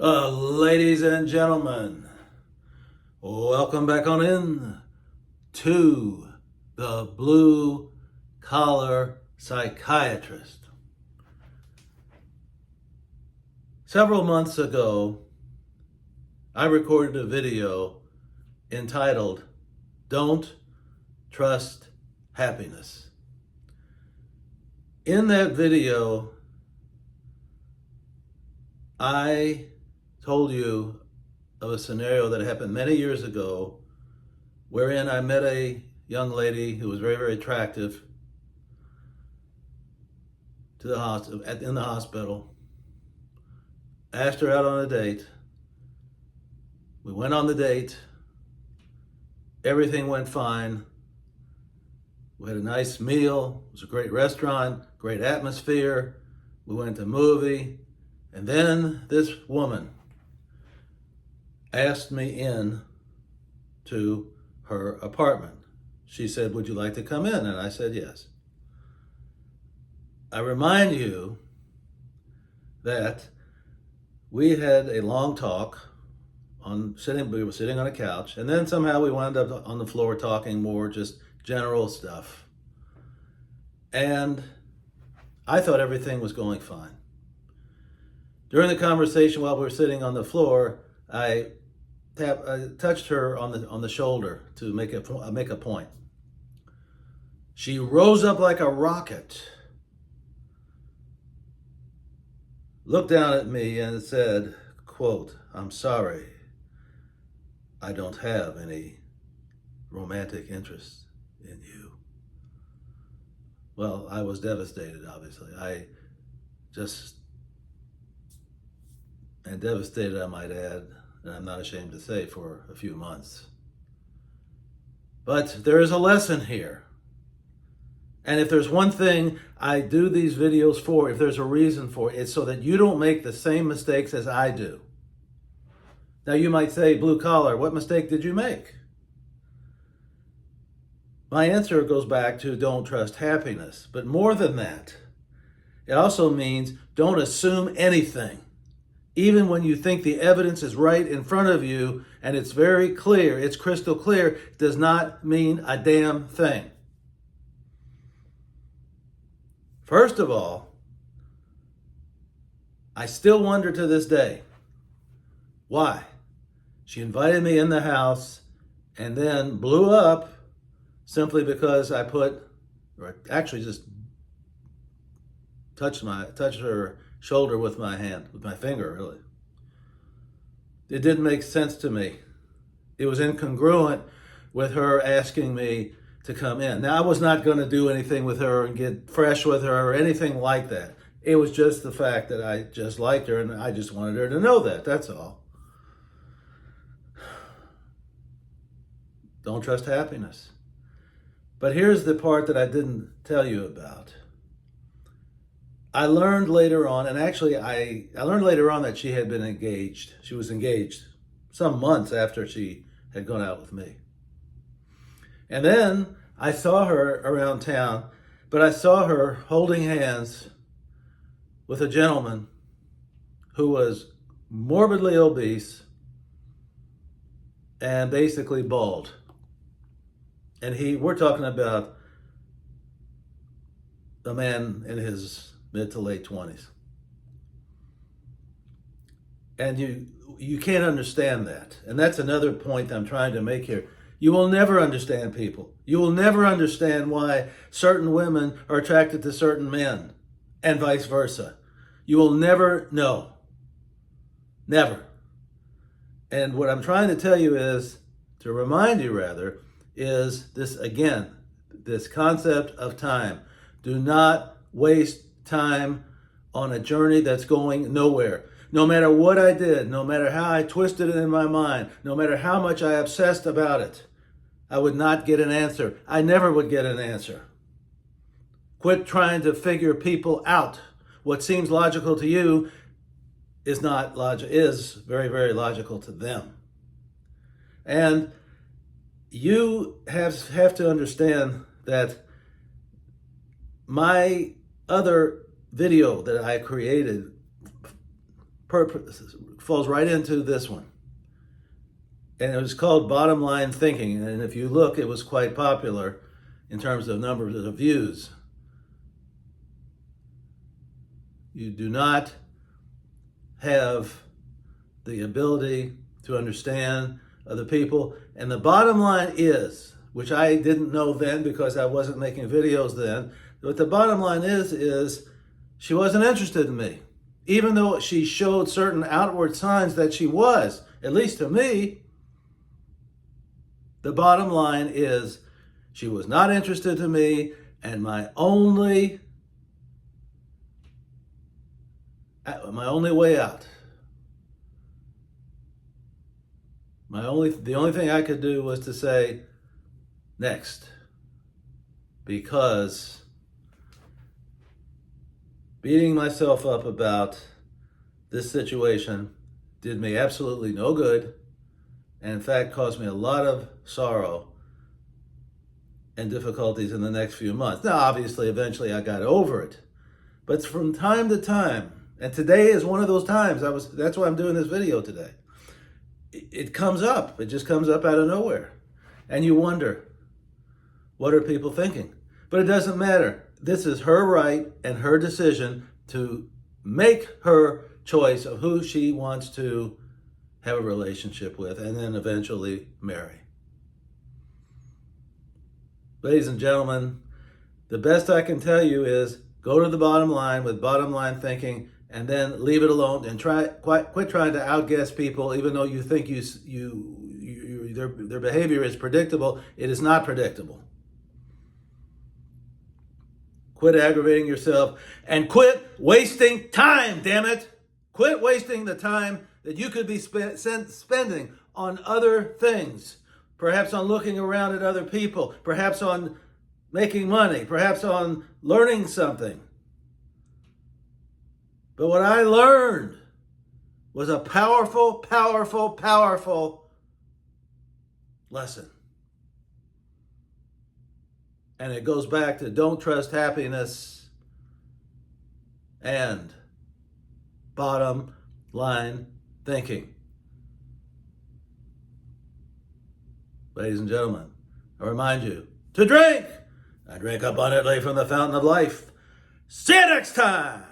Ladies and gentlemen, welcome back on in to the Blue Collar Psychiatrist. Several months ago, I recorded a video entitled, Don't Trust Happiness. In that video, I told you of a scenario that happened many years ago wherein I met a young lady who was very, very attractive in the hospital. Asked her out on a date. We went on the date. Everything went fine. We had a nice meal. It was a great restaurant, great atmosphere. We went to a movie. And then this woman asked me in to her apartment. She said, "Would you like to come in?" And I said, yes. I remind you that we had a long talk we were sitting on a couch, and then somehow we wound up on the floor talking more just general stuff. And I thought everything was going fine. During the conversation while we were sitting on the floor, I touched her on the shoulder to make a point. She rose up like a rocket, looked down at me and said, quote, "I'm sorry, I don't have any romantic interest in you." Well, I was devastated, obviously. And devastated, I might add, and I'm not ashamed to say, for a few months. But there is a lesson here. And if there's one thing I do these videos for, if there's a reason for it, it's so that you don't make the same mistakes as I do. Now you might say, Blue Collar, what mistake did you make? My answer goes back to don't trust happiness. But more than that, it also means don't assume anything. Even when you think the evidence is right in front of you and it's very clear, it's crystal clear, does not mean a damn thing. First of all, I still wonder to this day, why? She invited me in the house and then blew up simply because I just touched her shoulder with my hand, with my finger, really. It didn't make sense to me. It was incongruent with her asking me to come in. Now, I was not going to do anything with her and get fresh with her or anything like that. It was just the fact that I just liked her and I just wanted her to know that. That's all. Don't trust happiness. But here's the part that I didn't tell you about. I learned later on, and actually I learned later on that she had been engaged. She was engaged some months after she had gone out with me. And then I saw her around town, but I saw her holding hands with a gentleman who was morbidly obese and basically bald. And we're talking about a man in his mid to late 20s. And you can't understand that. And that's another point that I'm trying to make here. You will never understand people. You will never understand why certain women are attracted to certain men and vice versa. You will never know. Never. And what I'm trying to tell you to remind you rather, is this, again, this concept of time. Do not waste time on a journey that's going nowhere. No matter what I did, no matter how I twisted it in my mind, no matter how much I obsessed about it, I would not get an answer. I never would get an answer. Quit trying to figure people out. What seems logical to you is very, very logical to them. And you have to understand that my other video that I created falls right into this one. And it was called Bottom Line Thinking. And if you look, it was quite popular in terms of numbers of views. You do not have the ability to understand other people. And the bottom line is, which I didn't know then because I wasn't making videos then, but the bottom line is she wasn't interested in me. Even though she showed certain outward signs that she was, at least to me, the bottom line is she was not interested in me, and my only way out, the only thing I could do was to say, next. Because beating myself up about this situation did me absolutely no good, and in fact caused me a lot of sorrow and difficulties in the next few months. Now, obviously, eventually I got over it. But from time to time, and today is one of those times, that's why I'm doing this video today. It comes up. It just comes up out of nowhere. And you wonder, what are people thinking? But it doesn't matter. This is her right and her decision to make her choice of who she wants to have a relationship with and then eventually marry. Ladies and gentlemen, the best I can tell you is go to the bottom line with bottom line thinking, and then leave it alone and quit trying to outguess people, even though you think their behavior is predictable. It is not predictable. Quit aggravating yourself and quit wasting time, damn it. Quit wasting the time that you could be spending on other things. Perhaps on looking around at other people, perhaps on making money, perhaps on learning something. But what I learned was a powerful, powerful, powerful lesson. And it goes back to don't trust happiness and bottom line thinking. Ladies and gentlemen, I remind you to drink. I drink abundantly from the fountain of life. See you next time.